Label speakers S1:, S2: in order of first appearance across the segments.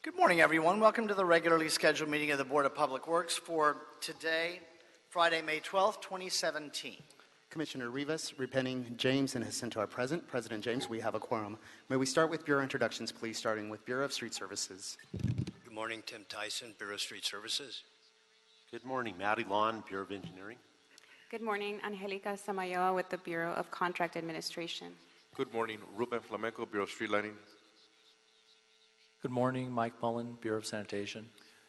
S1: Good morning, everyone. Welcome to the regularly scheduled meeting of the Board of Public Works for today, Friday, May 12th, 2017.
S2: Commissioner Rivas, Repenning, James, and Jacinto are present. President James, we have a quorum. May we start with Bureau introductions, please, starting with Bureau of Street Services.
S3: Good morning, Tim Tyson, Bureau of Street Services.
S4: Good morning, Maddie Lawn, Bureau of Engineering.
S5: Good morning, Angelica Samayoa with the Bureau of Contract Administration.
S6: Good morning, Ruben Flamenco, Bureau of Street Lighting.
S7: Good morning, Mike Mullen, Bureau of Sanitation.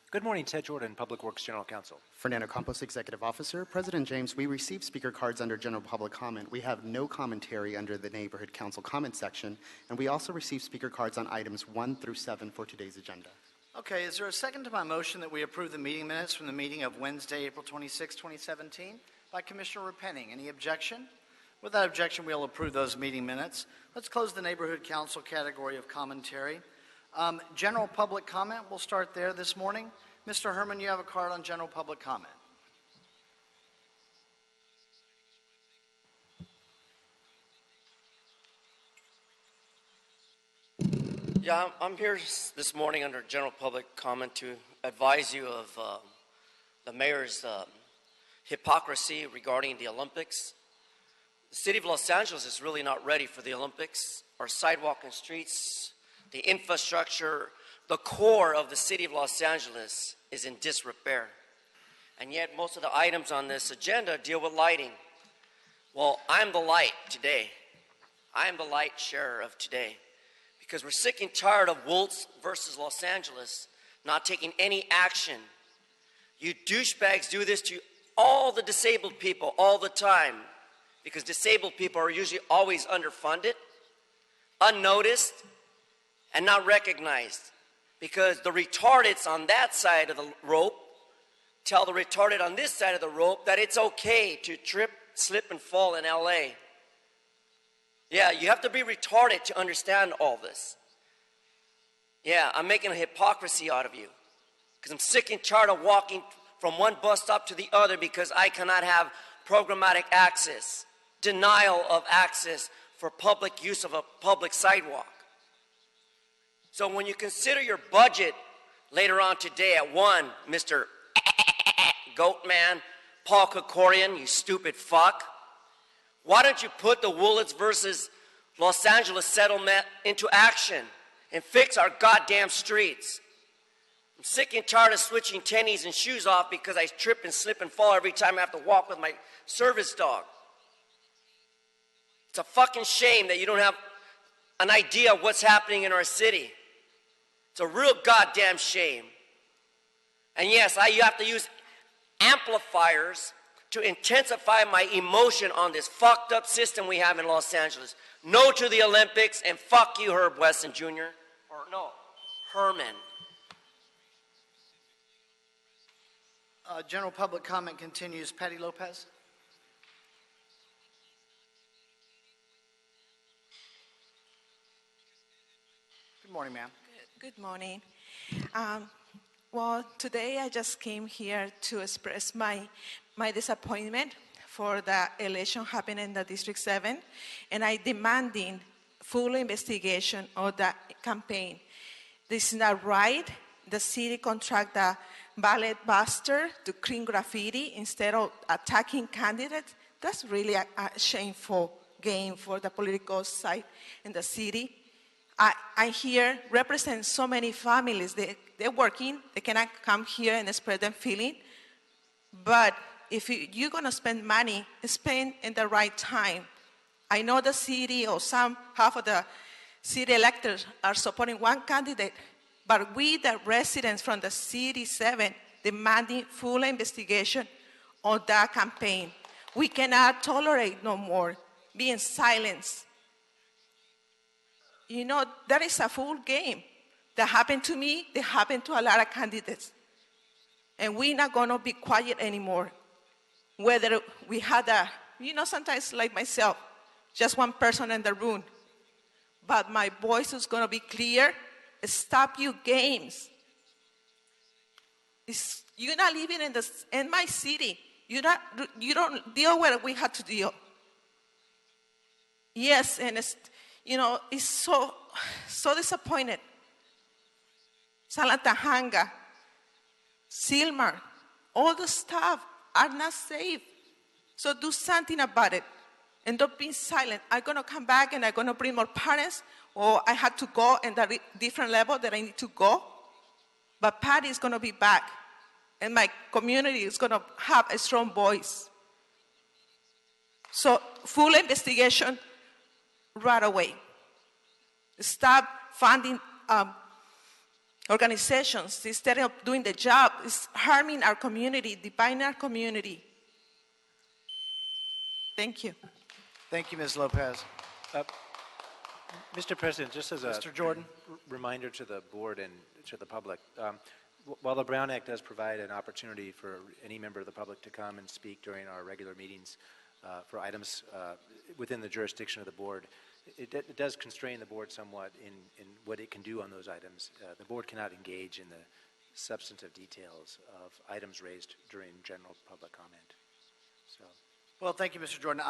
S8: Good morning, Ted Jordan, Public Works General Counsel.
S2: Fernando Campos, Executive Officer. President James, we received speaker cards under general public comment. We have no commentary under the Neighborhood Council comment section, and we also received speaker cards on items 1 through 7 for today's agenda.
S1: Okay, is there a second to my motion that we approve the meeting minutes from the meeting of Wednesday, April 26, 2017 by Commissioner Repenning? Any objection? Without objection, we'll approve those meeting minutes. Let's close the Neighborhood Council category of commentary. General public comment, we'll start there this morning. Mr. Herman, you have a card on general public comment.
S9: Yeah, I'm here this morning under general public comment to advise you of the mayor's hypocrisy regarding the Olympics. The city of Los Angeles is really not ready for the Olympics. Our sidewalk and streets, the infrastructure, the core of the city of Los Angeles is in disrepair. And yet most of the items on this agenda deal with lighting. Well, I'm the light today. I am the light sharer of today. Because we're sick and tired of Woltz versus Los Angeles not taking any action. You douchebags do this to all the disabled people all the time. Because disabled people are usually always underfunded, unnoticed, and not recognized, because the retardeds on that side of the rope tell the retarded on this side of the rope that it's okay to trip, slip, and fall in LA. Yeah, you have to be retarded to understand all this. Yeah, I'm making a hypocrisy out of you, because I'm sick and tired of walking from one bus stop to the other because I cannot have programmatic access, denial of access for public use of a public sidewalk. So when you consider your budget later on today at 1, Mr. Goatman, Paul Kokorian, you stupid fuck, why don't you put the Woolits versus Los Angeles settlement into action and fix our goddamn streets? I'm sick and tired of switching tennies and shoes off because I trip and slip and fall every time I have to walk with my service dog. It's a fucking shame that you don't have an idea of what's happening in our city. It's a real goddamn shame. And yes, you have to use amplifiers to intensify my emotion on this fucked up system we have in Los Angeles. No to the Olympics, and fuck you, Herb Weston Jr. Or no, Herman.
S1: General public comment continues. Patty Lopez. Good morning, ma'am.
S10: Good morning. Well, today I just came here to express my disappointment for the election happening in the District 7, and I demanding full investigation of the campaign. This is not right. The city contract the ballot buster to clean graffiti instead of attacking candidates. That's really a shameful game for the political side in the city. I here represent so many families. They're working. They cannot come here and spread their feeling. But if you're going to spend money, spend in the right time. I know the city or half of the city electors are supporting one candidate, but we, the residents from the City 7, demanding full investigation on that campaign. We cannot tolerate no more being silenced. You know, that is a full game. That happened to me, that happened to a lot of candidates. And we're not going to be quiet anymore. Whether we had sometimes like myself, just one person in the room. But my voice is going to be clear. Stop your games. You're not living in my city. You don't deal with what we had to deal. Yes, and it's so disappointed. Salatahanga, Silmar, all the stuff are not safe. So do something about it. And don't be silent. I'm going to come back and I'm going to bring more parents, or I had to go at a different level that I need to go. But Patty is going to be back. And my community is going to have a strong voice. So full investigation right away. Stop funding organizations instead of doing the job. It's harming our community, dividing our community. Thank you.
S1: Thank you, Ms. Lopez.
S8: Mr. President, just as a
S1: Mr. Jordan.
S8: reminder to the board and to the public, while the Brown Act does provide an opportunity for any member of the public to come and speak during our regular meetings for items within the jurisdiction of the board, it does constrain the board somewhat in what it can do on those items. The board cannot engage in the substantive details of items raised during general public comment. So,
S1: Well, thank you, Mr. Jordan.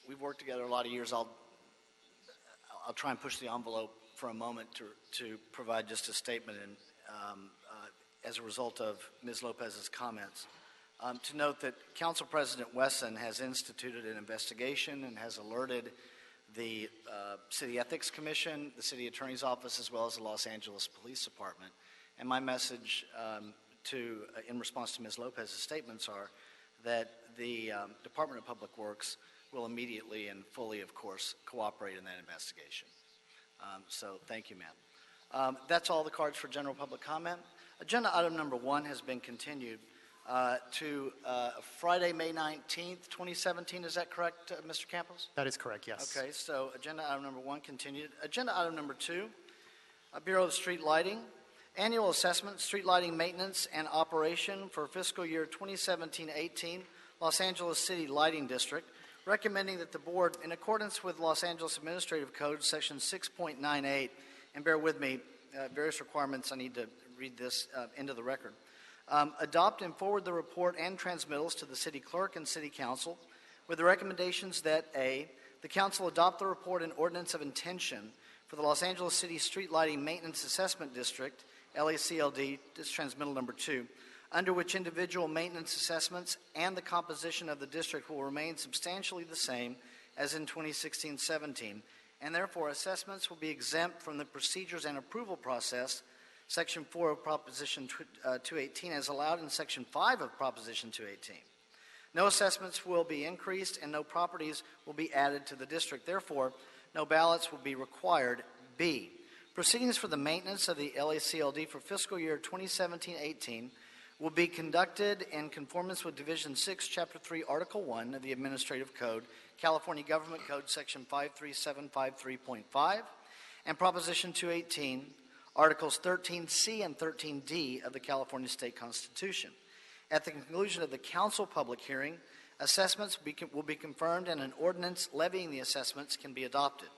S1: We've worked together a lot of years. I'll try and push the envelope for a moment to provide just a statement as a result of Ms. Lopez's comments. To note that Council President Wesson has instituted an investigation and has alerted the City Ethics Commission, the City Attorney's Office, as well as the Los Angeles Police Department. And my message in response to Ms. Lopez's statements are that the Department of Public Works will immediately and fully, of course, cooperate in that investigation. So thank you, ma'am. That's all the cards for general public comment. Agenda item number 1 has been continued to Friday, May 19th, 2017. Is that correct, Mr. Campos?
S2: That is correct, yes.
S1: Okay, so agenda item number 1 continued. Agenda item number 2, Bureau of Street Lighting. Annual assessment, street lighting maintenance and operation for fiscal year 2017-18, Los Angeles City Lighting District, recommending that the board, in accordance with Los Angeles Administrative Code, section 6.98, and bear with me, various requirements, I need to read this into the record, adopt and forward the report and transmittals to the city clerk and city council with the recommendations that A, the council adopt the report and ordinance of intention for the Los Angeles City Street Lighting Maintenance Assessment District, LACLD, this transmittal number 2, under which individual maintenance assessments and the composition of the district will remain substantially the same as in 2016-17, and therefore assessments will be exempt from the procedures and approval process, Section 4 of Proposition 218, as allowed in Section 5 of Proposition 218. No assessments will be increased and no properties will be added to the district. Therefore, no ballots will be required. B, proceedings for the maintenance of the LACLD for fiscal year 2017-18 will be conducted in conformance with Division 6, Chapter 3, Article 1 of the Administrative Code, California Government Code, Section 53753.5, and Proposition 218, Articles 13C and 13D of the California State Constitution. At the conclusion of the council public hearing, assessments will be confirmed and an ordinance levying the assessments can be adopted.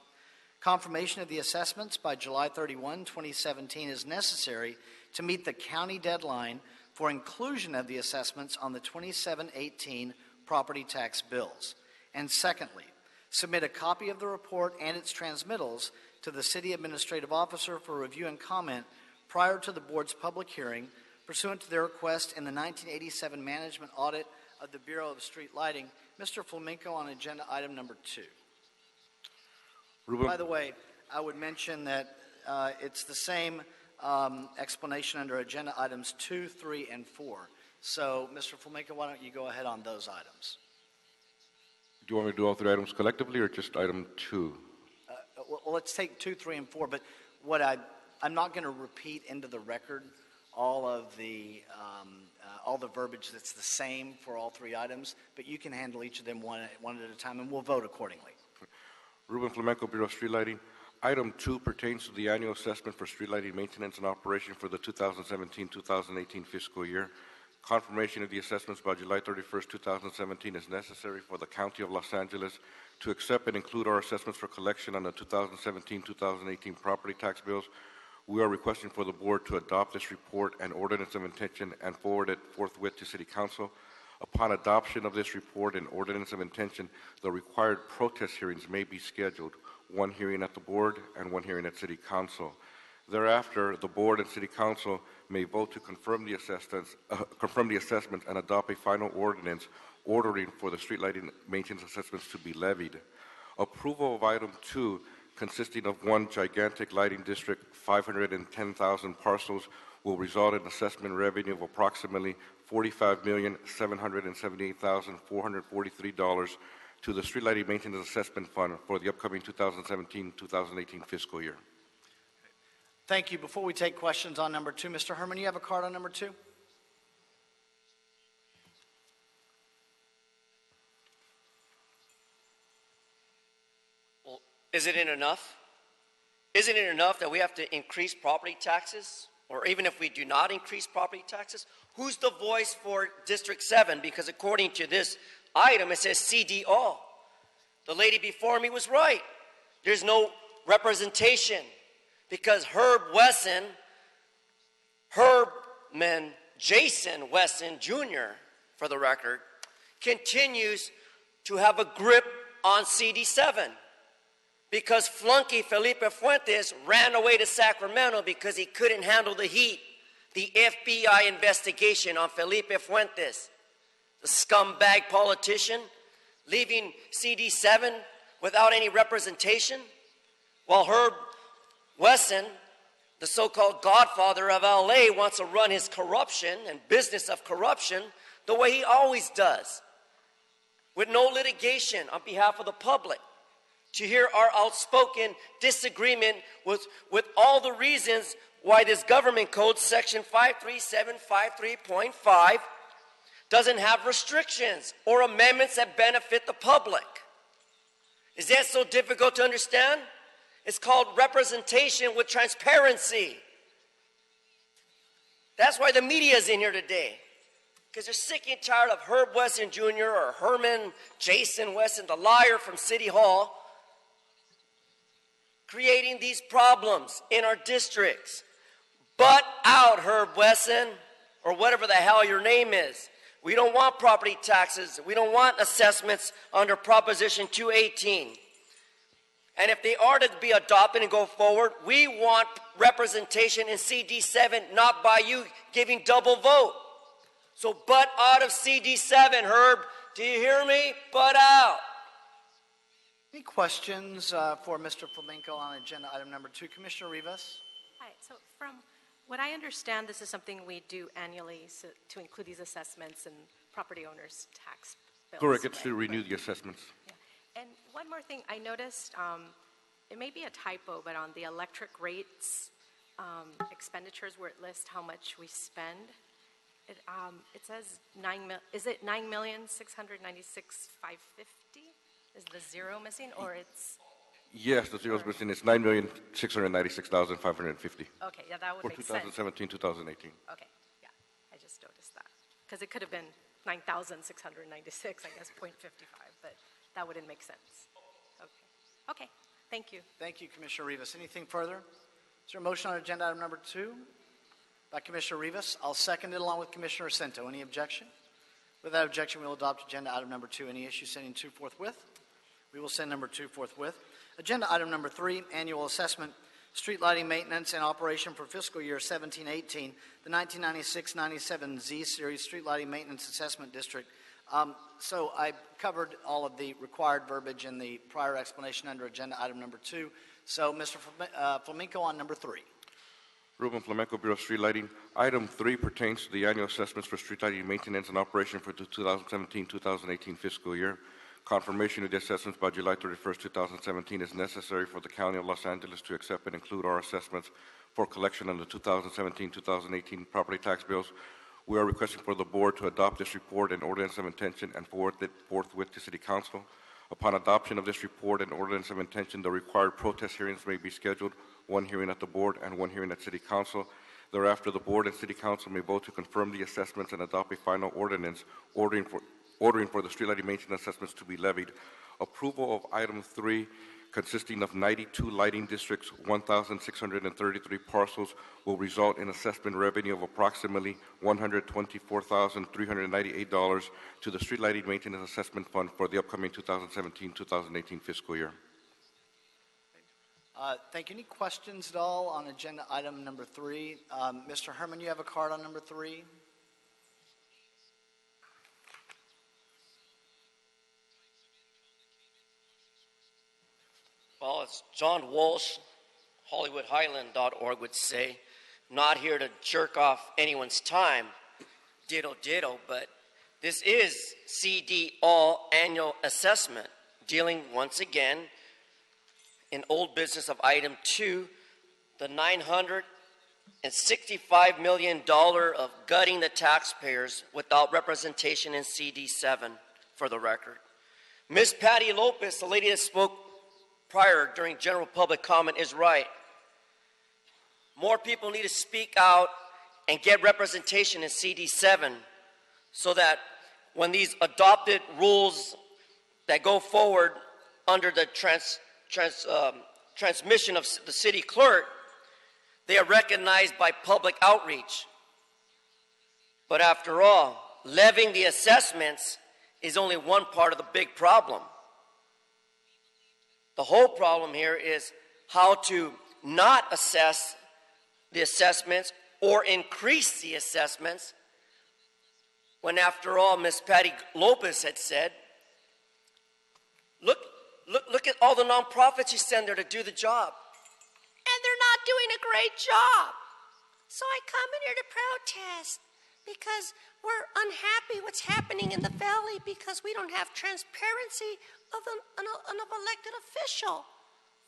S1: Confirmation of the assessments by July 31, 2017 is necessary to meet the county deadline for inclusion of the assessments on the 27-18 property tax bills. And secondly, submit a copy of the report and its transmittals to the City Administrative Officer for review and comment prior to the board's public hearing pursuant to their request in the 1987 management audit of the Bureau of Street Lighting. Mr. Flamenco on agenda item number 2. By the way, I would mention that it's the same explanation under agenda items 2, 3, and 4. So, Mr. Flamenco, why don't you go ahead on those items?
S6: Do you want me to do all 3 items collectively or just item 2?
S1: Well, let's take 2, 3, and 4. But what I'm not going to repeat into the record all of the verbiage that's the same for all 3 items. But you can handle each of them one at a time, and we'll vote accordingly.
S6: Ruben Flamenco, Bureau of Street Lighting. Item 2 pertains to the annual assessment for street lighting maintenance and operation for the 2017-2018 fiscal year. Confirmation of the assessments by July 31st, 2017 is necessary for the County of Los Angeles to accept and include our assessments for collection on the 2017-2018 property tax bills. We are requesting for the board to adopt this report and ordinance of intention and forward it forthwith to City Council. Upon adoption of this report and ordinance of intention, the required protest hearings may be scheduled, 1 hearing at the board and 1 hearing at City Council. Thereafter, the board and city council may vote to confirm the assessments and adopt a final ordinance ordering for the street lighting maintenance assessments to be levied. Approval of item 2, consisting of one gigantic lighting district, 510,000 parcels, will result in assessment revenue of approximately $45,778,443 to the Street Lighting Maintenance Assessment Fund for the upcoming 2017-2018 fiscal year.
S1: Thank you. Before we take questions on number 2, Mr. Herman, you have a card on number 2?
S9: Well, isn't it enough? Isn't it enough that we have to increase property taxes? Or even if we do not increase property taxes, who's the voice for District 7? Because according to this item, it says CD all. The lady before me was right. There's no representation because Jason Wesson Jr., for the record, continues to have a grip on CD7 because flunky Felipe Fuentes ran away to Sacramento because he couldn't handle the heat. The FBI investigation on Felipe Fuentes, the scumbag politician, leaving CD7 without any representation, while Herb Wesson, the so-called godfather of LA, wants to run his corruption and business of corruption the way he always does, with no litigation on behalf of the public. To hear our outspoken disagreement with all the reasons why this government code, section 53753.5, doesn't have restrictions or amendments that benefit the public. Is that so difficult to understand? It's called representation with transparency. That's why the media is in here today, because they're sick and tired of Herb Wesson Jr. or Herman Jason Wesson, the liar from City Hall, creating these problems in our districts. Butt out, Herb Wesson, or whatever the hell your name is. We don't want property taxes. We don't want assessments under Proposition 218. And if they are to be adopted and go forward, we want representation in CD7, not by you giving double vote. So butt out of CD7, Herb. Do you hear me? Butt out.
S1: Any questions for Mr. Flamenco on agenda item number 2? Commissioner Rivas?
S11: Hi. So from what I understand, this is something we do annually to include these assessments and property owners' tax bills.
S6: Correct. It's to renew the assessments.
S11: Yeah. And one more thing, I noticed, it may be a typo, but on the electric rates expenditures where it lists how much we spend, it says is it $9,696,550? Is the zero missing, or it's?
S6: Yes, the zero is missing. It's $9,696,550.
S11: Okay, yeah, that would
S6: for
S11: make sense.
S6: 2017, 2018.
S11: Okay, yeah, I just noticed that because it could have been 9,696, I guess, 0.55, but that wouldn't make sense. Okay, thank you.
S1: Thank you, Commissioner Rivas. Anything further? Is there a motion on agenda item number 2 by Commissioner Rivas? I'll second it along with Commissioner Cento. Any objection? Without objection, we'll adopt agenda item number 2. Any issue sending 2 forthwith? We will send number 2 forthwith. Agenda item number 3, annual assessment, street lighting maintenance and operation for fiscal year 17-18, the 1996-97 Z Series Street Lighting Maintenance Assessment District. So I covered all of the required verbiage in the prior explanation under agenda item number 2. So Mr. Flamenco on number 3.
S6: Ruben Flamenco, Bureau of Street Lighting. Item 3 pertains to the annual assessments for street lighting maintenance and operation for the 2017-2018 fiscal year. Confirmation of the assessments by July 31st, 2017 is necessary for the County of Los Angeles to accept and include our assessments for collection on the 2017-2018 property tax bills. We are requesting for the board to adopt this report and ordinance of intention and forward it forthwith to City Council. Upon adoption of this report and ordinance of intention, the required protest hearings may be scheduled, one hearing at the board and one hearing at City Council. Thereafter, the board and City Council may vote to confirm the assessments and adopt a final ordinance ordering for the street lighting maintenance assessments to be levied. Approval of item 3, consisting of 92 lighting districts, 1,633 parcels, will result in assessment revenue of approximately $124,398 to the Street Lighting Maintenance Assessment Fund for the upcoming 2017-2018 fiscal year.
S1: Thank you. Any questions at all on agenda item number 3? Mr. Herman, you have a card on number 3?
S9: Well, as John Walsh, HollywoodHighland.org would say, not here to jerk off anyone's time, ditto ditto, but this is CD All Annual Assessment, dealing once again in old business of item 2, the $965 million of gutting the taxpayers without representation in CD 7, for the record. Ms. Patty Lopez, the lady that spoke prior during general public comment, is right. More people need to speak out and get representation in CD 7 so that when these adopted rules that go forward under the transmission of the city clerk, they are recognized by public outreach. But after all, levying the assessments is only one part of the big problem. The whole problem here is how to not assess the assessments or increase the assessments when, after all, Ms. Patty Lopez had said, look at all the nonprofits you send there to do the job. And they're not doing a great job. So I come in here to protest because we're unhappy what's happening in the valley because we don't have transparency of an elected official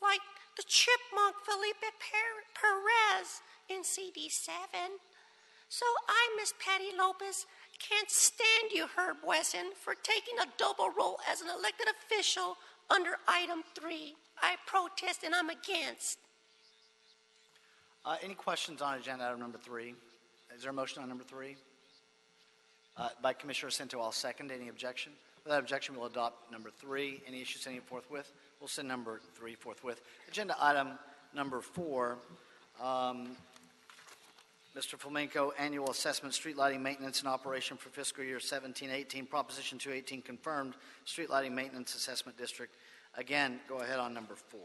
S9: like the chipmunk Felipe Perez in CD 7. So I, Miss Patty Lopez, can't stand you, Herb Wesson, for taking a double role as an elected official under item 3. I protest and I'm against.
S1: Any questions on agenda item number 3? Is there a motion on number 3? By Commissioner Cento, I'll second. Any objection? Without objection, we'll adopt number 3. Any issues sending it forthwith? We'll send number 3 forthwith. Agenda item number 4, Mr. Flamenco, Annual Assessment, Street Lighting Maintenance and Operation for Fiscal Year 17-18, Proposition 218, confirmed Street Lighting Maintenance Assessment District. Again, go ahead on number 4.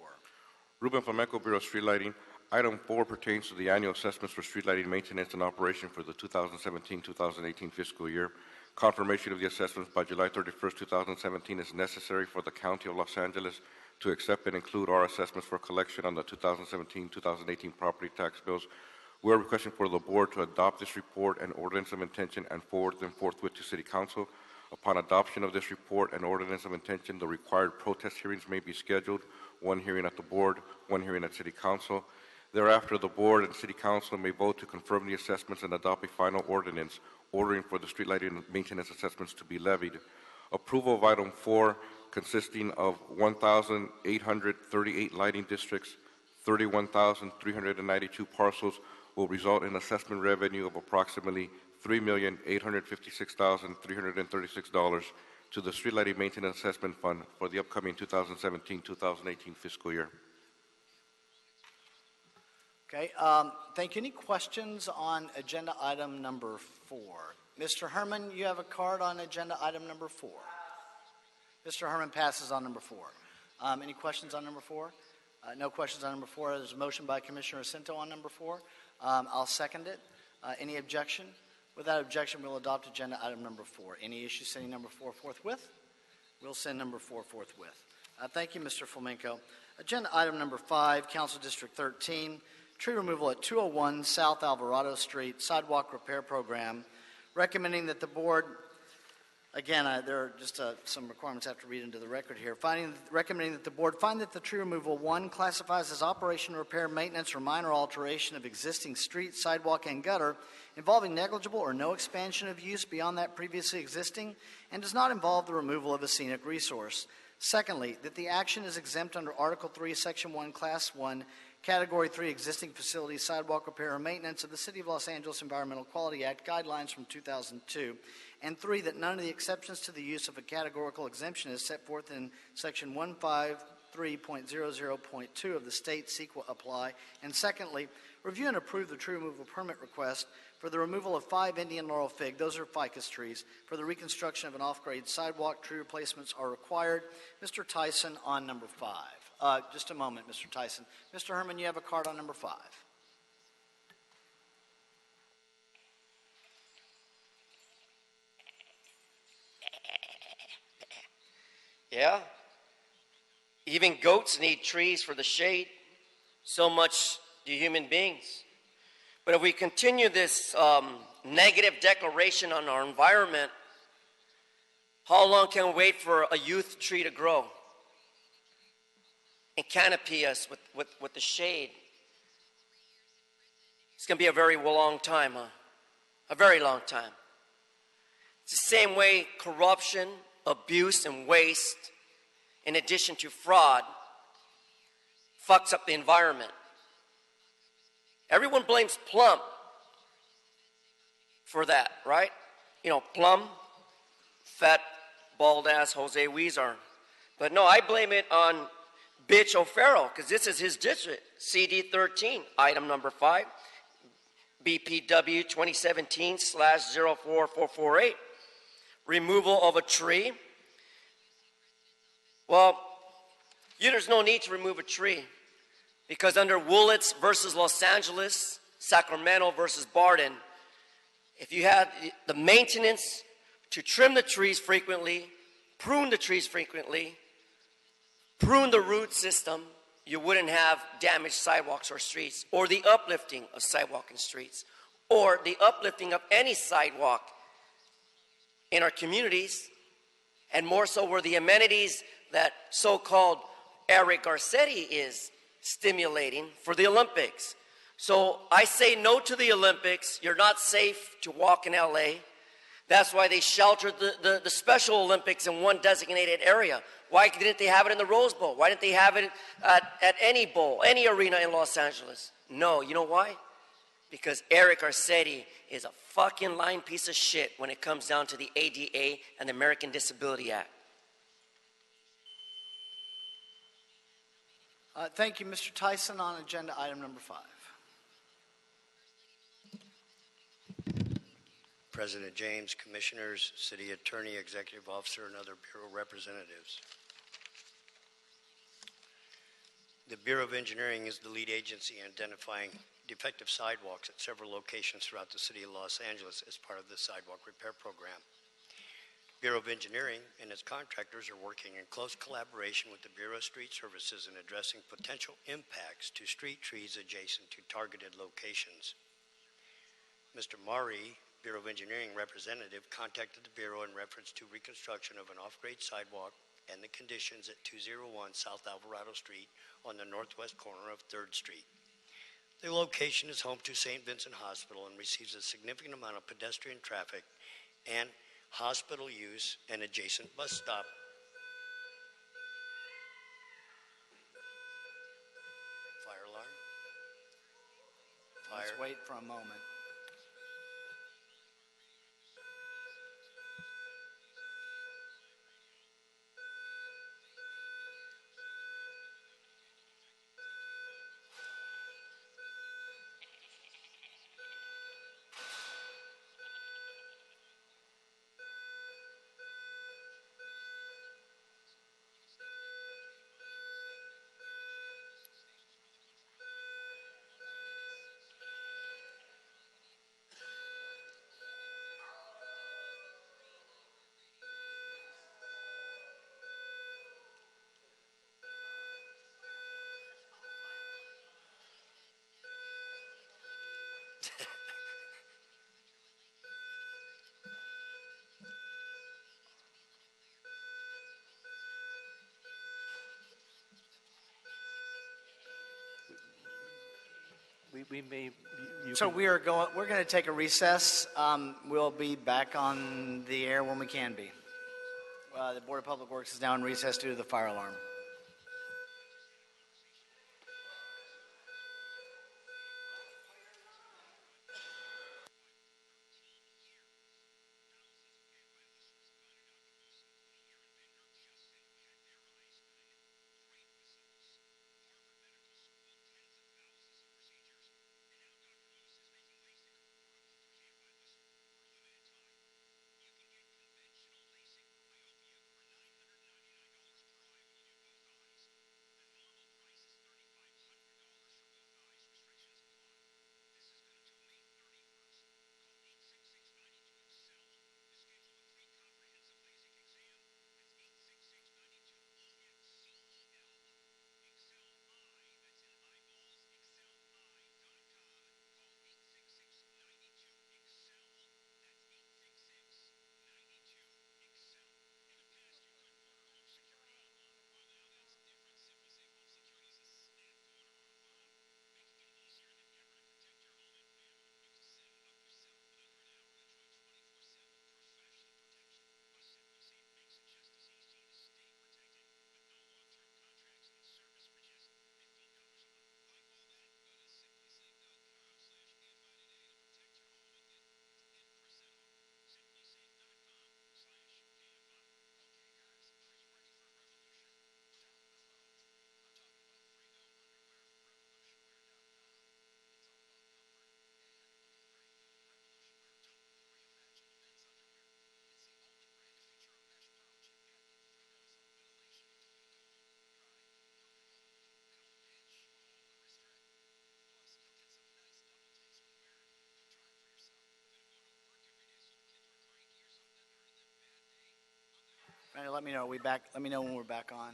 S6: Ruben Flamenco, Bureau of Street Lighting. Item 4 pertains to the annual assessments for street lighting maintenance and operation for the 2017-2018 fiscal year. Confirmation of the assessments by July 31st, 2017 is necessary for the County of Los Angeles to accept and include our assessments for collection on the 2017-2018 property tax bills. We are requesting for the board to adopt this report and ordinance of intention and forward them forthwith to City Council. Upon adoption of this report and ordinance of intention, the required protest hearings may be scheduled, one hearing at the board, one hearing at City Council. Thereafter, the board and City Council may vote to confirm the assessments and adopt a final ordinance ordering for the street lighting and maintenance assessments to be levied. Approval of item 4, consisting of 1,838 lighting districts, 31,392 parcels, will result in assessment revenue of approximately $3,856,336 to the Street Lighting Maintenance Assessment Fund for the upcoming 2017-2018 fiscal year.
S1: Okay, thank you. Any questions on agenda item number 4? Mr. Herman, you have a card on agenda item number 4. Mr. Herman passes on number 4. Any questions on number 4? No questions on number 4. There's a motion by Commissioner Cento on number 4. I'll second it. Any objection? Without objection, we'll adopt agenda item number 4. Any issues sending number 4 forthwith? We'll send number 4 forthwith. Thank you, Mr. Flamenco. Agenda item number 5, Council District 13, tree removal at 201 South Alvarado Street, sidewalk repair program, recommending that the board, again, there are just some requirements I have to read into the record here, recommending that the board find that the tree removal, 1, classifies as operation, repair, maintenance, or minor alteration of existing street, sidewalk, and gutter involving negligible or no expansion of use beyond that previously existing and does not involve the removal of a scenic resource. Secondly, that the action is exempt under Article 3, Section 1, Class 1, Category 3, Existing Facilities, Sidewalk Repair or Maintenance of the City of Los Angeles Environmental Quality Act guidelines from 2002. And 3, that none of the exceptions to the use of a categorical exemption is set forth in Section 153.00.2 of the state CEQA apply. And secondly, review and approve the tree removal permit request for the removal of 5 Indian laurel fig, those are ficus trees, for the reconstruction of an off-grade sidewalk. Tree replacements are required. Mr. Tyson on number 5. Just a moment, Mr. Tyson. Mr. Herman, you have a card on number 5.
S9: Yeah? Even goats need trees for the shade. So much do human beings. But if we continue this negative declaration on our environment, how long can we wait for a youth tree to grow and canopy us with the shade? It's going to be a very long time, huh? A very long time. It's the same way corruption, abuse, and waste, in addition to fraud, fucks up the environment. Everyone blames Plum for that, right? You know, Plum, fat, bald-ass Jose Weezer. But no, I blame it on Bitch O'Farrell, because this is his district, CD 13, item number 5, BPW 2017/04448, removal of a tree. Well, there's no need to remove a tree, because under Woolitz versus Los Angeles, Sacramento versus Barden, if you had the maintenance to trim the trees frequently, prune the trees frequently, prune the root system, you wouldn't have damaged sidewalks or streets, or the uplifting of sidewalk and streets, or the uplifting of any sidewalk in our communities, and more so where the amenities that so-called Eric Garcetti is stimulating for the Olympics. So I say no to the Olympics. You're not safe to walk in LA. That's why they sheltered the Special Olympics in one designated area. Why didn't they have it in the Rose Bowl? Why didn't they have it at any bowl, any arena in Los Angeles? No, you know why? Because Eric Garcetti is a fucking lying piece of shit when it comes down to the ADA and the American Disability Act.
S1: Thank you, Mr. Tyson. On agenda item number 5.
S3: President James, Commissioners, City Attorney, Executive Officer, and other Bureau representatives. The Bureau of Engineering is the lead agency in identifying defective sidewalks at several locations throughout the city of Los Angeles as part of the sidewalk repair program. Bureau of Engineering and its contractors are working in close collaboration with the Bureau of Street Services in addressing potential impacts to street trees adjacent to targeted locations. Mr. Mari, Bureau of Engineering representative, contacted the Bureau in reference to reconstruction of an off-grade sidewalk and the conditions at 201 South Alvarado Street on the northwest corner of 3rd Street. The location is home to St. Vincent Hospital and receives a significant amount of pedestrian traffic and hospital use and adjacent bus stop. Fire alarm? Fire.
S1: Let's wait for a moment.
S8: We may.
S1: So we're going to take a recess. We'll be back on the air when we can be. The Board of Public Works is now in recess due to the fire alarm. let me know. Are we back? Let me know when we're back on.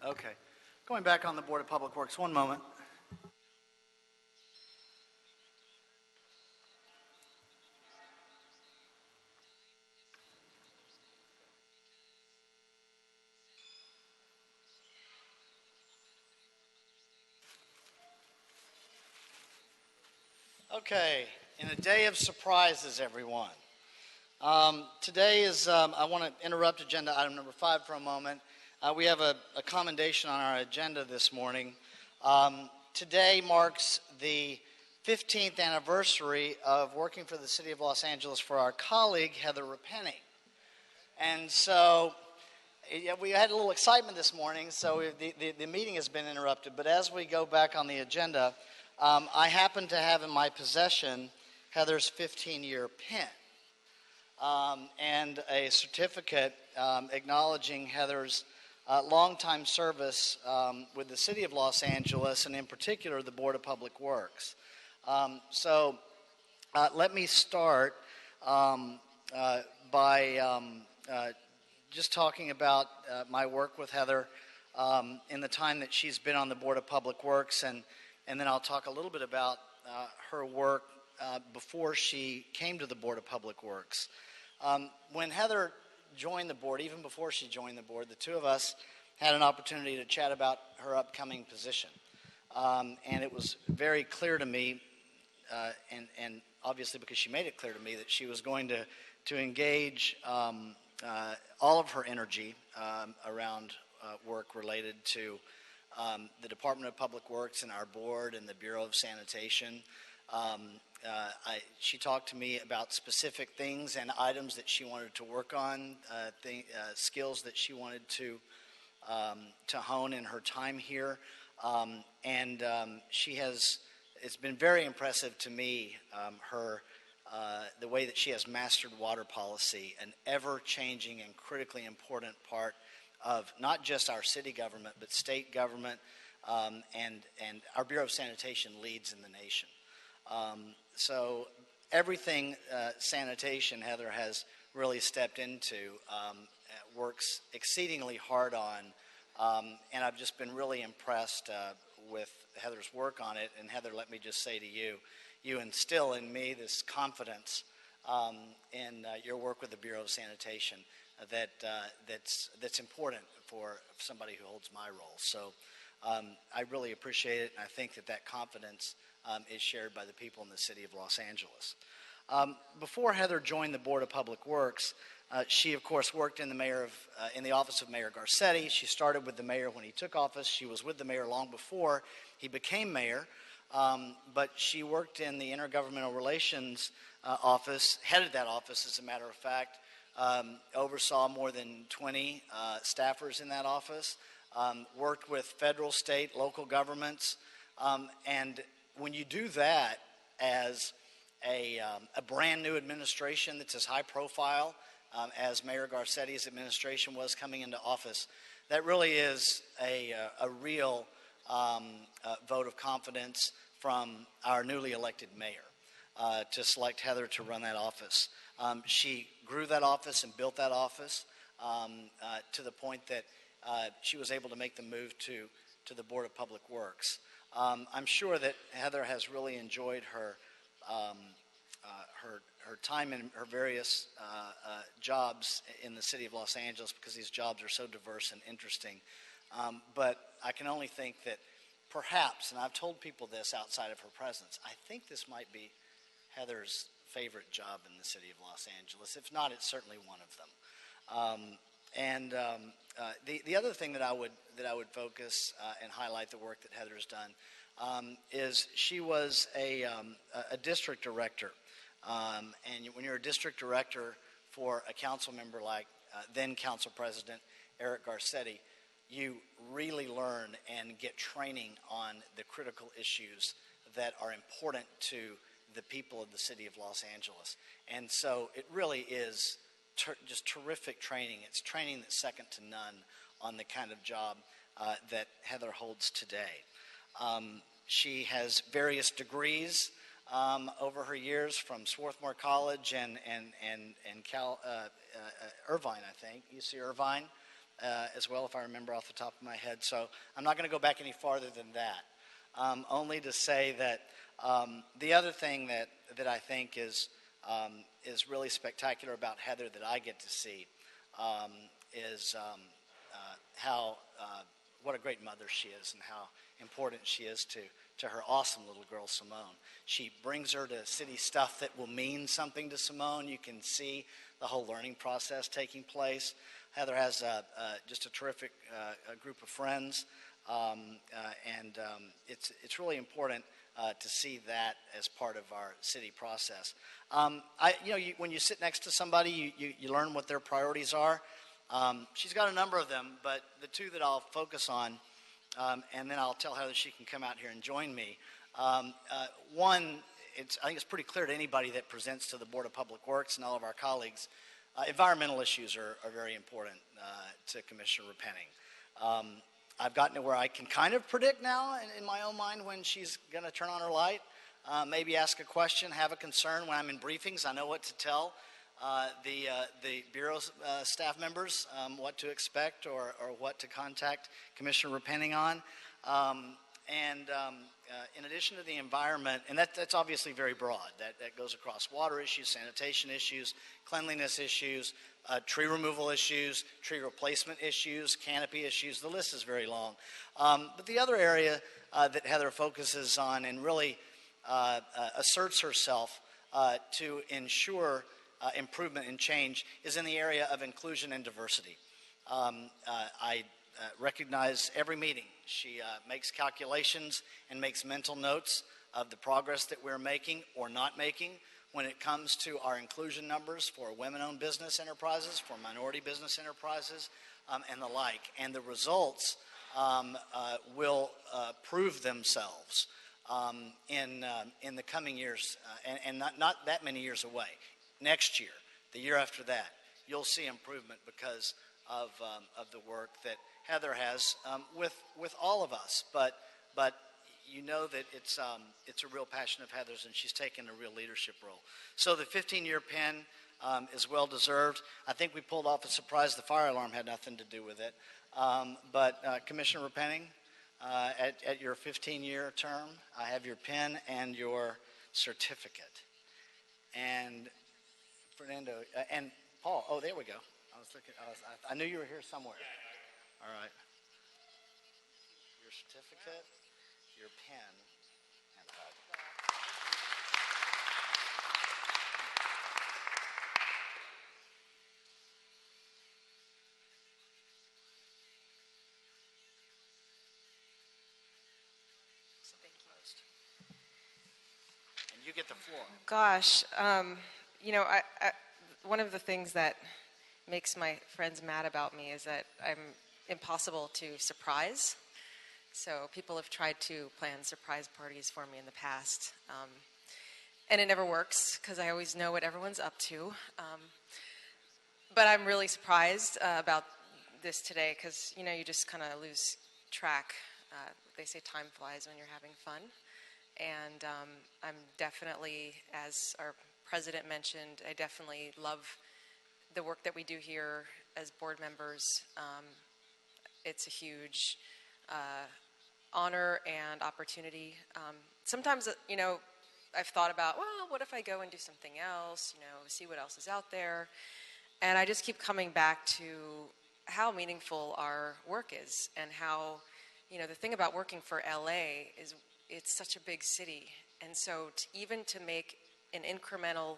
S1: Okay. Going back on the Board of Public Works. One moment. Okay. In a day of surprises, everyone. Today is, I want to interrupt agenda item number 5 for a moment. We have a commendation on our agenda this morning. Today marks the 15th anniversary of working for the City of Los Angeles for our colleague, Heather Repenning. And so we had a little excitement this morning, so the meeting has been interrupted. But as we go back on the agenda, I happen to have in my possession Heather's 15-year pin. And a certificate acknowledging Heather's longtime service with the City of Los Angeles, and in particular the Board of Public Works. So let me start by just talking about my work with Heather in the time that she's been on the Board of Public Works, and then I'll talk a little bit about her work before she came to the Board of Public Works. When Heather joined the board, even before she joined the board, the two of us had an opportunity to chat about her upcoming position. And it was very clear to me, and obviously because she made it clear to me, that she was going to engage all of her energy around work related to the Department of Public Works and our board and the Bureau of Sanitation. She talked to me about specific things and items that she wanted to work on, skills that she wanted to hone in her time here. It's been very impressive to me, the way that she has mastered water policy, an ever-changing and critically important part of not just our city government, but state government, and our Bureau of Sanitation leads in the nation. So everything sanitation Heather has really stepped into, works exceedingly hard on, and I've just been really impressed with Heather's work on it. And Heather, let me just say to you, you instill in me this confidence in your work with the Bureau of Sanitation that's important for somebody who holds my role. So I really appreciate it, and I think that confidence is shared by the people in the city of Los Angeles. Before Heather joined the Board of Public Works, she, of course, worked in the office of Mayor Garcetti. She started with the mayor when he took office. She was with the mayor long before he became mayor, but she worked in the Intergovernmental Relations office, headed that office, as a matter of fact, oversaw more than 20 staffers in that office, worked with federal, state, local governments, and when you do that as a brand new administration that's as high profile as Mayor Garcetti's administration was coming into office, that really is a real vote of confidence from our newly elected mayor to select Heather to run that office. She grew that office and built that office to the point that she was able to make the move to the Board of Public Works. I'm sure that Heather has really enjoyed her time in her various jobs in the city of Los Angeles, because these jobs are so diverse and interesting. But I can only think that perhaps, and I've told people this outside of her presence, I think this might be Heather's favorite job in the city of Los Angeles. If not, it's certainly one of them. The other thing that I would focus and highlight the work that Heather's done is she was a district director, and when you're a district director for a council member like then Council President Eric Garcetti, you really learn and get training on the critical issues that are important to the people of the city of Los Angeles. And so it really is just terrific training. It's training that's second to none on the kind of job that Heather holds today. She has various degrees over her years from Swarthmore College and Irvine, I think, UC Irvine, as well, if I remember off the top of my head. So I'm not going to go back any farther than that. Only to say that the other thing that I think is really spectacular about Heather that I get to see is how what a great mother she is and how important she is to her awesome little girl Simone. She brings her to city stuff that will mean something to Simone. You can see the whole learning process taking place. Heather has just a terrific group of friends, and it's really important to see that as part of our city process. When you sit next to somebody, you learn what their priorities are. She's got a number of them, but the two that I'll focus on, and then I'll tell Heather she can come out here and join me. One, I think it's pretty clear to anybody that presents to the Board of Public Works and all of our colleagues, environmental issues are very important to Commissioner Repenning. I've gotten to where I can kind of predict now in my own mind when she's going to turn on her light, maybe ask a question, have a concern. When I'm in briefings, I know what to tell the Bureau staff members, what to expect or what to contact Commissioner Repenning on. In addition to the environment, and that's obviously very broad. That goes across water issues, sanitation issues, cleanliness issues, tree removal issues, tree replacement issues, canopy issues. The list is very long. But the other area that Heather focuses on and really asserts herself to ensure improvement and change is in the area of inclusion and diversity. I recognize every meeting. She makes calculations and makes mental notes of the progress that we're making or not making when it comes to our inclusion numbers for women-owned business enterprises, for minority business enterprises, and the like. And the results will prove themselves in the coming years, and not that many years away. Next year, the year after that, you'll see improvement because of the work that Heather has with all of us. But you know that it's a real passion of Heather's, and she's taken a real leadership role. So the 15-year pin is well deserved. I think we pulled off a surprise. The fire alarm had nothing to do with it. But Commissioner Repenning, at your 15-year term, I have your pin and your certificate. And Fernando and Paul. Oh, there we go. I knew you were here somewhere. All right. Your certificate, your pen, and the Bible. And you get the floor.
S12: Gosh, one of the things that makes my friends mad about me is that I'm impossible to surprise. So people have tried to plan surprise parties for me in the past. And it never works because I always know what everyone's up to. But I'm really surprised about this today because, you just kind of lose track. They say time flies when you're having fun. And I'm definitely, as our president mentioned, I definitely love the work that we do here as board members. It's a huge honor and opportunity. Sometimes, I've thought about, well, what if I go and do something else, see what else is out there. And I just keep coming back to how meaningful our work is and how, the thing about working for LA is it's such a big city. And so even to make an incremental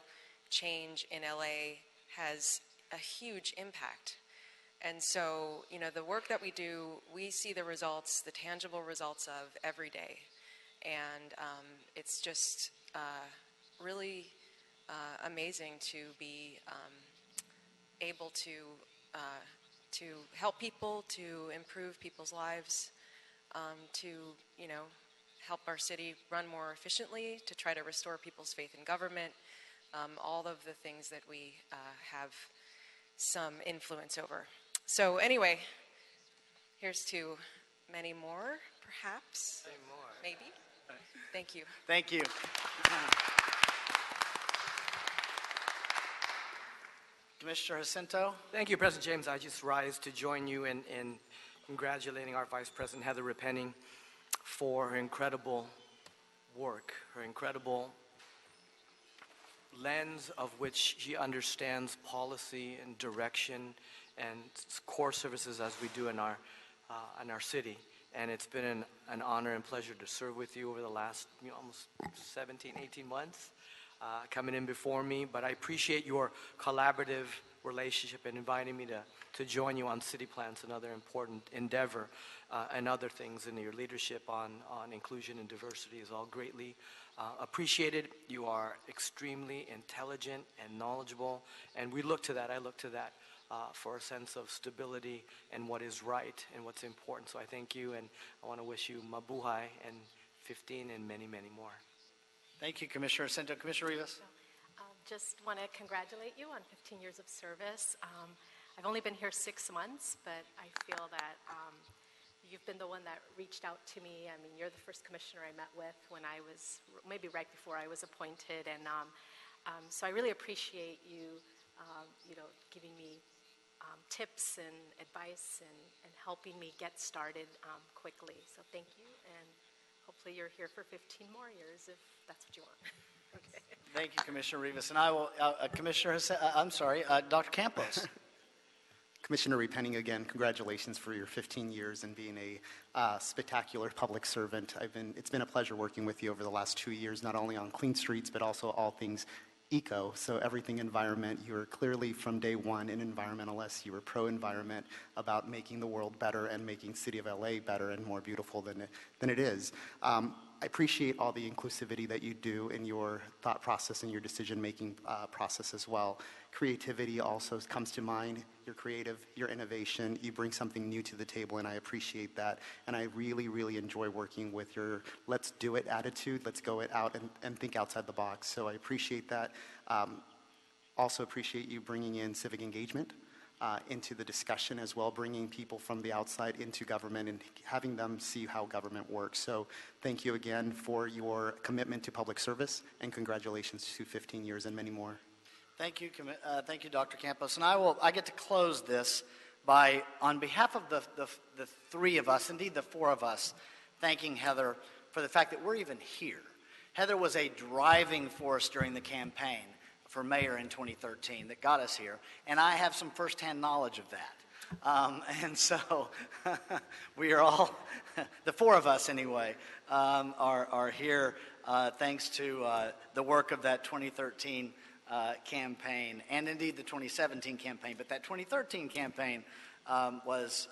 S12: change in LA has a huge impact. And so, the work that we do, we see the results, the tangible results of every day. And it's just really amazing to be able to help people, to improve people's lives, to, help our city run more efficiently, to try to restore people's faith in government, all of the things that we have some influence over. So anyway, here's to many more, perhaps.
S9: Many more.
S12: Maybe. Thank you.
S1: Thank you. Commissioner Jacinto?
S13: Thank you, President James. I just rise to join you in congratulating our Vice President, Heather Repenning, for her incredible work, her incredible lens of which she understands policy and direction and core services as we do in our city. And it's been an honor and pleasure to serve with you over the last almost 17, 18 months, coming in before me. But I appreciate your collaborative relationship and inviting me to join you on city plans, another important endeavor, and other things in your leadership on inclusion and diversity is all greatly appreciated. You are extremely intelligent and knowledgeable, and we look to that. I look to that for a sense of stability and what is right and what's important. So I thank you, and I want to wish you mabuhay and 15 and many, many more.
S1: Thank you, Commissioner Jacinto. Commissioner Rivas?
S11: Just want to congratulate you on 15 years of service. I've only been here 6 months, but I feel that you've been the one that reached out to me. I mean, you're the first commissioner I met with when I was, maybe right before I was appointed. And so I really appreciate you, giving me tips and advice and helping me get started quickly. So thank you, and hopefully you're here for 15 more years if that's what you want. Okay.
S1: Thank you, Commissioner Rivas. And I will, Dr. Campos.
S2: Commissioner Repenning, again, congratulations for your 15 years and being a spectacular public servant. It's been a pleasure working with you over the last 2 years, not only on clean streets, but also all things eco, so everything environment. You were clearly from day one an environmentalist. You were pro-environment, about making the world better and making City of LA better and more beautiful than it is. I appreciate all the inclusivity that you do in your thought process and your decision-making process as well. Creativity also comes to mind. You're creative, you're innovation, you bring something new to the table, and I appreciate that. And I really, really enjoy working with your let's do it attitude, let's go it out and think outside the box. So I appreciate that. Also appreciate you bringing in civic engagement into the discussion as well, bringing people from the outside into government and having them see how government works. So thank you again for your commitment to public service, and congratulations to 15 years and many more.
S1: Thank you, Dr. Campos. And I get to close this by, on behalf of the three of us, indeed the four of us, thanking Heather for the fact that we're even here. Heather was a driving force during the campaign for mayor in 2013 that got us here, and I have some firsthand knowledge of that. And so we are all, the four of us anyway, are here thanks to the work of that 2013 campaign, and indeed the 2017 campaign. But that 2013 campaign was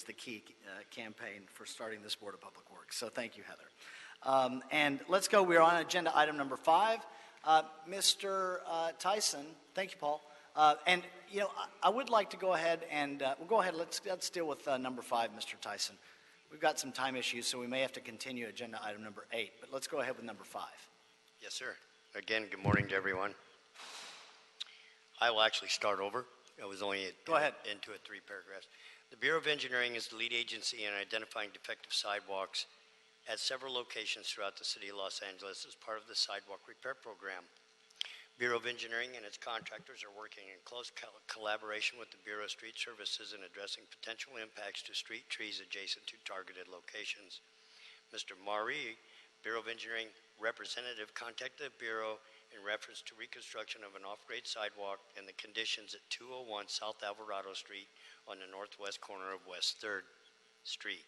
S1: the key campaign for starting this Board of Public Works. So thank you, Heather. And let's go. We're on agenda item number 5. Mr. Tyson, thank you, Paul. And I would like to go ahead and we'll go ahead. Let's deal with number 5, Mr. Tyson. We've got some time issues, so we may have to continue agenda item number 8. But let's go ahead with number 5.
S3: Yes, sir. Again, good morning to everyone. I will actually start over. I was only into it 3 paragraphs. The Bureau of Engineering is the lead agency in identifying defective sidewalks at several locations throughout the city of Los Angeles as part of the Sidewalk Repair Program. Bureau of Engineering and its contractors are working in close collaboration with the Bureau of Street Services in addressing potential impacts to street trees adjacent to targeted locations. Mr. Maury, Bureau of Engineering representative, contacted the Bureau in reference to reconstruction of an off-grade sidewalk and the conditions at 201 South Alvarado Street on the northwest corner of West 3rd Street.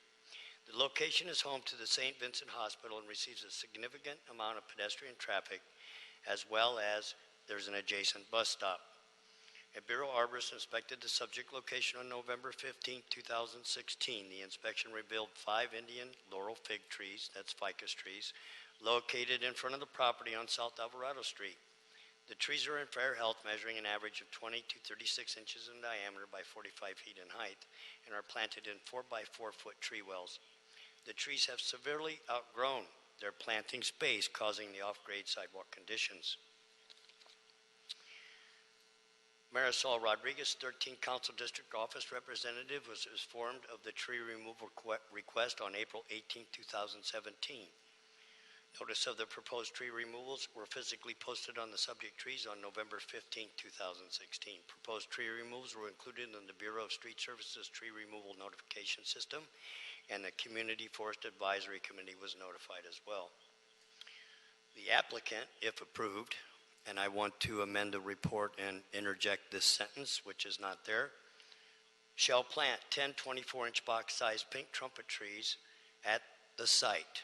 S3: The location is home to the St. Vincent Hospital and receives a significant amount of pedestrian traffic, as well as there's an adjacent bus stop. A Bureau arborist inspected the subject location on November 15, 2016. The inspection revealed 5 Indian laurel fig trees, that's ficus trees, located in front of the property on South Alvarado Street. The trees are in fair health, measuring an average of 20 to 36 inches in diameter by 45 feet in height, and are planted in 4x4 foot tree wells. The trees have severely outgrown their planting space, causing the off-grade sidewalk conditions. Marisol Rodriguez, 13th Council District Office Representative, was informed of the tree removal request on April 18, 2017. Notice of the proposed tree removals were physically posted on the subject trees on November 15, 2016. Proposed tree removals were included in the Bureau of Street Services tree removal notification system, and the Community Forest Advisory Committee was notified as well. The applicant, if approved, and I want to amend the report and interject this sentence, which is not there, shall plant 10 24-inch box-sized pink trumpet trees at the site.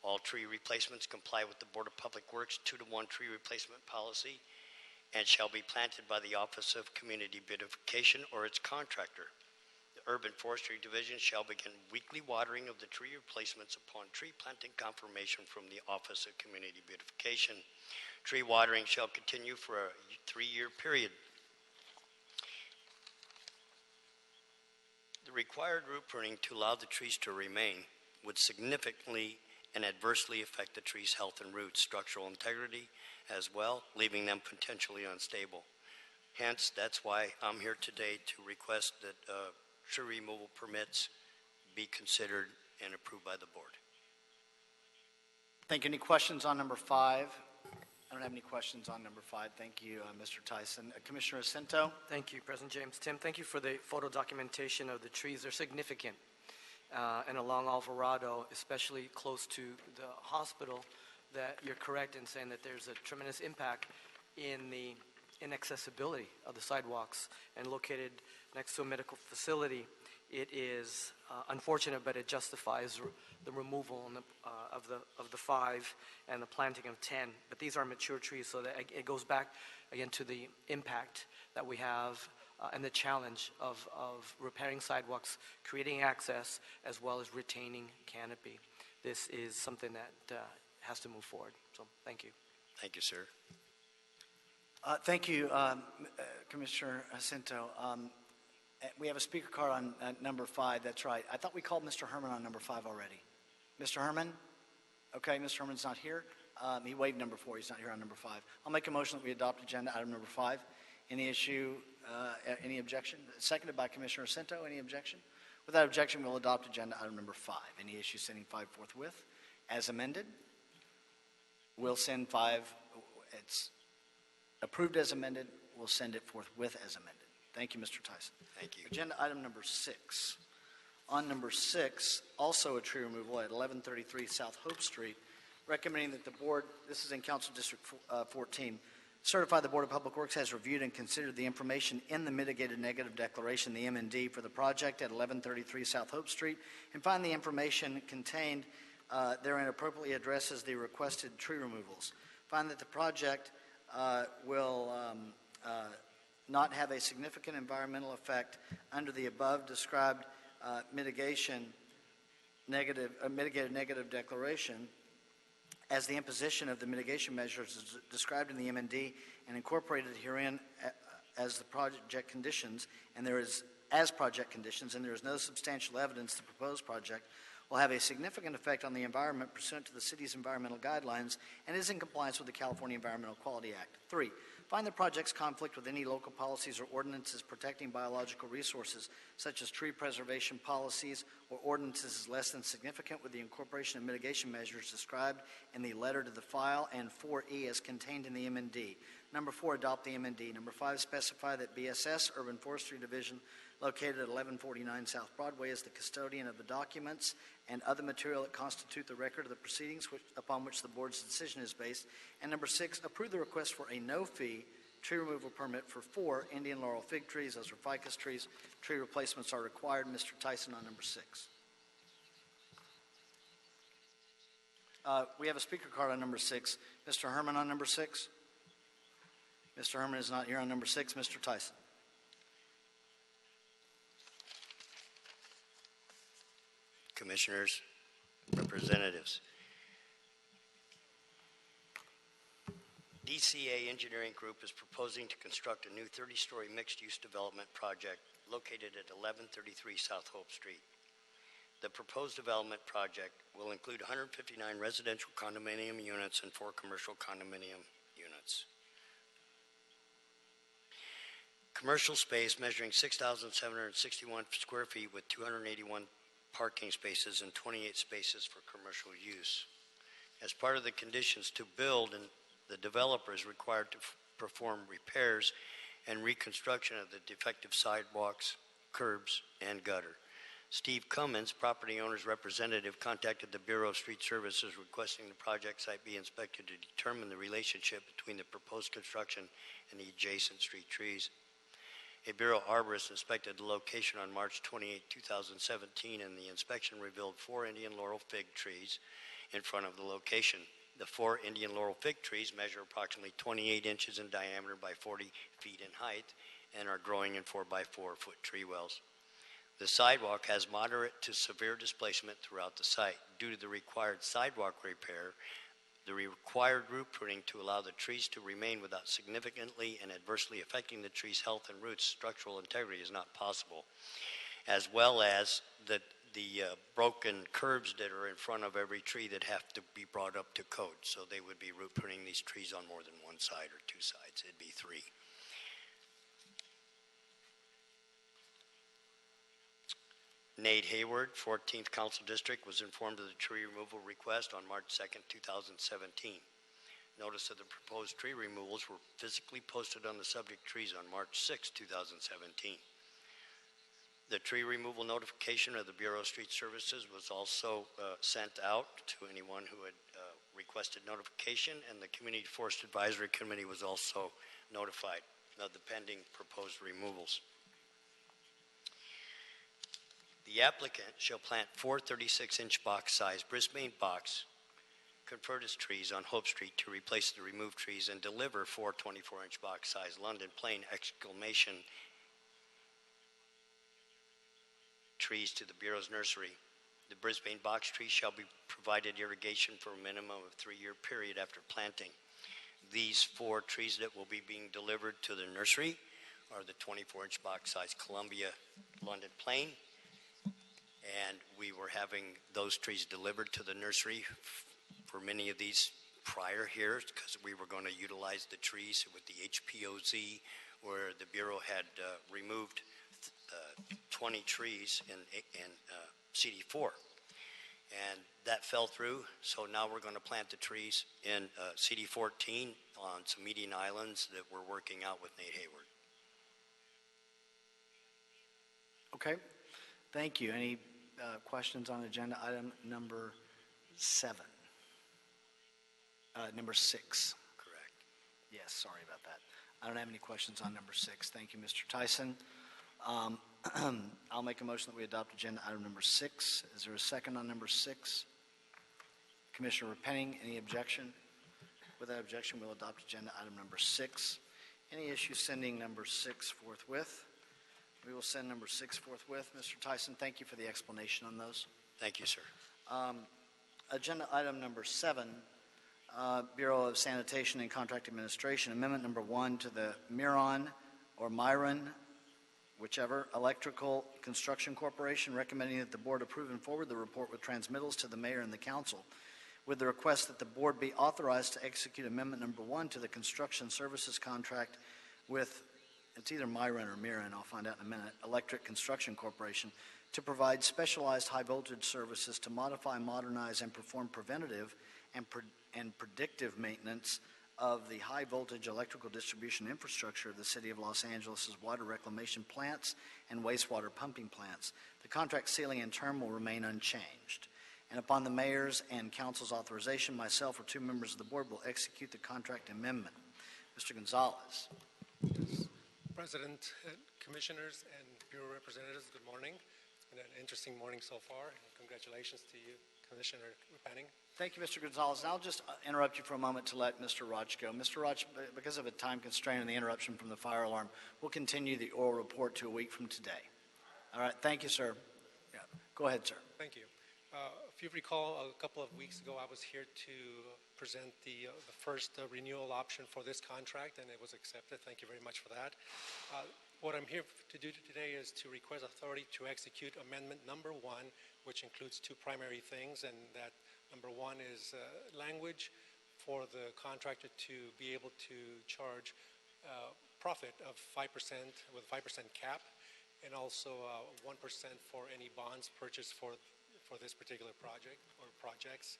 S3: All tree replacements comply with the Board of Public Works 2-to-1 tree replacement policy and shall be planted by the Office of Community Beautification or its contractor. The Urban Forestry Division shall begin weekly watering of the tree replacements upon tree planting confirmation from the Office of Community Beautification. Tree watering shall continue for a 3-year period. The required root pruning to allow the trees to remain would significantly and adversely affect the tree's health and roots, structural integrity as well, leaving them potentially unstable. Hence, that's why I'm here today to request that tree removal permits be considered and approved by the board.
S1: Thank you. Any questions on number 5? I don't have any questions on number 5. Thank you, Mr. Tyson. Commissioner Jacinto?
S13: Thank you, President James. Tim, thank you for the photo documentation of the trees. They're significant. And along Alvarado, especially close to the hospital, that you're correct in saying that there's a tremendous impact in the inaccessibility of the sidewalks. And located next to a medical facility, it is unfortunate, but it justifies the removal of the 5 and the planting of 10. But these are mature trees, so that it goes back again to the impact that we have and the challenge of repairing sidewalks, creating access, as well as retaining canopy. This is something that has to move forward. So thank you.
S3: Thank you, sir.
S1: Thank you, Commissioner Jacinto. We have a speaker card on number 5. That's right. I thought we called Mr. Herman on number 5 already. Mr. Herman? Okay, Mr. Herman's not here. He waived number 4. He's not here on number 5. I'll make a motion that we adopt agenda item number 5. Any issue, any objection? Seconded by Commissioner Jacinto. Any objection? Without objection, we'll adopt agenda item number 5. Any issue, sending 5 forthwith? As amended? We'll send 5. It's approved as amended. We'll send it forthwith as amended. Thank you, Mr. Tyson.
S3: Thank you.
S1: Agenda item number 6. On number 6, also a tree removal at 1133 South Hope Street, recommending that the board, this is in Council District 14, certify the Board of Public Works has reviewed and considered the information in the mitigated negative declaration, the M&D, for the project at 1133 South Hope Street, and find the information contained therein appropriately addresses the requested tree removals. Find that the project will not have a significant environmental effect under the above described mitigated negative declaration, as the imposition of the mitigation measures is described in the M&D and incorporated herein as the project conditions, and there is no substantial evidence the proposed project will have a significant effect on the environment pursuant to the city's environmental guidelines and is in compliance with the California Environmental Quality Act. 3, find the project's conflict with any local policies or ordinances protecting biological resources, such as tree preservation policies or ordinances, is less than significant with the incorporation of mitigation measures described in the letter to the file, and 4E as contained in the M&D. Number 4, adopt the M&D. Number 5, specify that BSS, Urban Forestry Division, located at 1149 South Broadway, is the custodian of the documents and other material that constitute the record of the proceedings upon which the board's decision is based. And number 6, approve the request for a no-fee tree removal permit for 4 Indian laurel fig trees. Those are ficus trees. Tree replacements are required. Mr. Tyson on number 6. We have a speaker card on number 6. Mr. Herman on number 6. Mr. Herman is not here on number 6. Mr. Tyson.
S3: Commissioners, representatives. DCA Engineering Group is proposing to construct a new 30-story mixed-use development project located at 1133 South Hope Street. The proposed development project will include 159 residential condominium units and 4 commercial condominium units. Commercial space measuring 6,761 square feet with 281 parking spaces and 28 spaces for commercial use. As part of the conditions to build, and the developer is required to perform repairs and reconstruction of the defective sidewalks, curbs, and gutter. Steve Cummins, property owner's representative, contacted the Bureau of Street Services requesting the project site be inspected to determine the relationship between the proposed construction and the adjacent street trees. A Bureau arborist inspected the location on March 28, 2017, and the inspection revealed 4 Indian laurel fig trees in front of the location. The 4 Indian laurel fig trees measure approximately 28 inches in diameter by 40 feet in height and are growing in 4x4 foot tree wells. The sidewalk has moderate to severe displacement throughout the site. Due to the required sidewalk repair, the required root pruning to allow the trees to remain without significantly and adversely affecting the tree's health and roots structural integrity is not possible, as well as the broken curbs that are in front of every tree that have to be brought up to code. So they would be root pruning these trees on more than one side or 2 sides. It'd be 3. Nate Hayward, 14th Council District, was informed of the tree removal request on March 2nd, 2017. Notice of the proposed tree removals were physically posted on the subject trees on March 6, 2017. The tree removal notification of the Bureau of Street Services was also sent out to anyone who had requested notification, and the Community Forest Advisory Committee was also notified of the pending proposed removals. The applicant shall plant 4 36-inch box-size Brisbane box convertus trees on Hope Street to replace the removed trees and deliver 4 24-inch box-size London Plain exclamation trees to the Bureau's nursery. The Brisbane box trees shall be provided irrigation for a minimum of 3-year period after planting. These 4 trees that will be being delivered to the nursery are the 24-inch box-size Columbia London Plain, and we were having those trees delivered to the nursery for many of these prior years because we were going to utilize the trees with the HPOZ, where the Bureau had removed 20 trees in CD4. And that fell through, so now we're going to plant the trees in CD14 on some median islands that we're working out with Nate Hayward.
S1: Okay, thank you. Any questions on agenda item number 7? Number 6.
S3: Correct.
S1: Yes, sorry about that. I don't have any questions on number 6. Thank you, Mr. Tyson. I'll make a motion that we adopt agenda item number 6. Is there a second on number 6? Commissioner Repenning, any objection? Without objection, we'll adopt agenda item number 6. Any issues sending number 6 forthwith? We will send number 6 forthwith. Mr. Tyson, thank you for the explanation on those.
S3: Thank you, sir.
S1: Agenda item number 7, Bureau of Sanitation and Contract Administration, amendment number 1 to the Myron or Myron, whichever, Electrical Construction Corporation, recommending that the board approve and forward the report with transmittals to the mayor and the council, with the request that the board be authorized to execute amendment number 1 to the construction services contract with, it's either Myron or Myron, I'll find out in a minute, Electric Construction Corporation, to provide specialized high voltage services to modify, modernize, and perform preventative and predictive maintenance of the high voltage electrical distribution infrastructure of the City of Los Angeles' water reclamation plants and wastewater pumping plants. The contract ceiling and term will remain unchanged. And upon the mayor's and council's authorization, myself or 2 members of the board will execute the contract amendment. Mr. Gonzalez.
S14: President, Commissioners, and Bureau representatives, good morning. It's been an interesting morning so far. Congratulations to you, Commissioner Repenning.
S1: Thank you, Mr. Gonzalez. And I'll just interrupt you for a moment to let Mr. Roch go. Mr. Roch, because of a time constraint and the interruption from the fire alarm, we'll continue the oral report to a week from today. All right, thank you, sir. Yeah. Go ahead, sir.
S14: Thank you. If you recall, a couple of weeks ago, I was here to present the first renewal option for this contract, and it was accepted. Thank you very much for that. What I'm here to do today is to request authority to execute amendment number 1, which includes 2 primary things, and that number 1 is language for the contractor to be able to charge profit of 5% with 5% cap, and also 1% for any bonds purchased for this particular project or projects.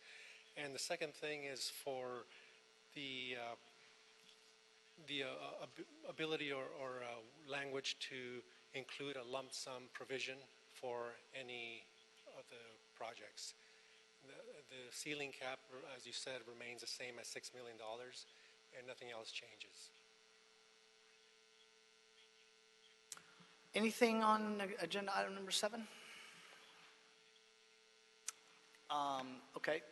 S14: And the second thing is for the ability or language to include a lump sum provision for any of the projects. The ceiling cap, as you said, remains the same at $6 million, and nothing else changes.
S1: Anything on agenda item number 7? Okay.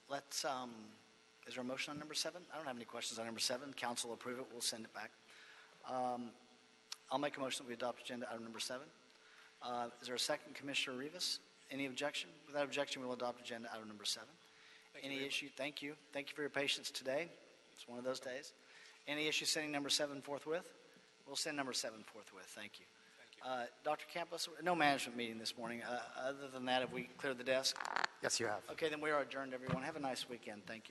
S1: Let's, is there a motion on number 7? I don't have any questions on number 7. Council will approve it. We'll send it back. I'll make a motion that we adopt agenda item number 7. Is there a second, Commissioner Rivas? Any objection? Without objection, we'll adopt agenda item number 7. Any issue? Thank you. Thank you for your patience today. It's one of those days. Any issue sending number 7 forthwith? We'll send number 7 forthwith. Thank you. Dr. Campos, no management meeting this morning. Other than that, have we cleared the desk?
S2: Yes, you have.
S1: Okay, then we are adjourned, everyone. Have a nice weekend. Thank you.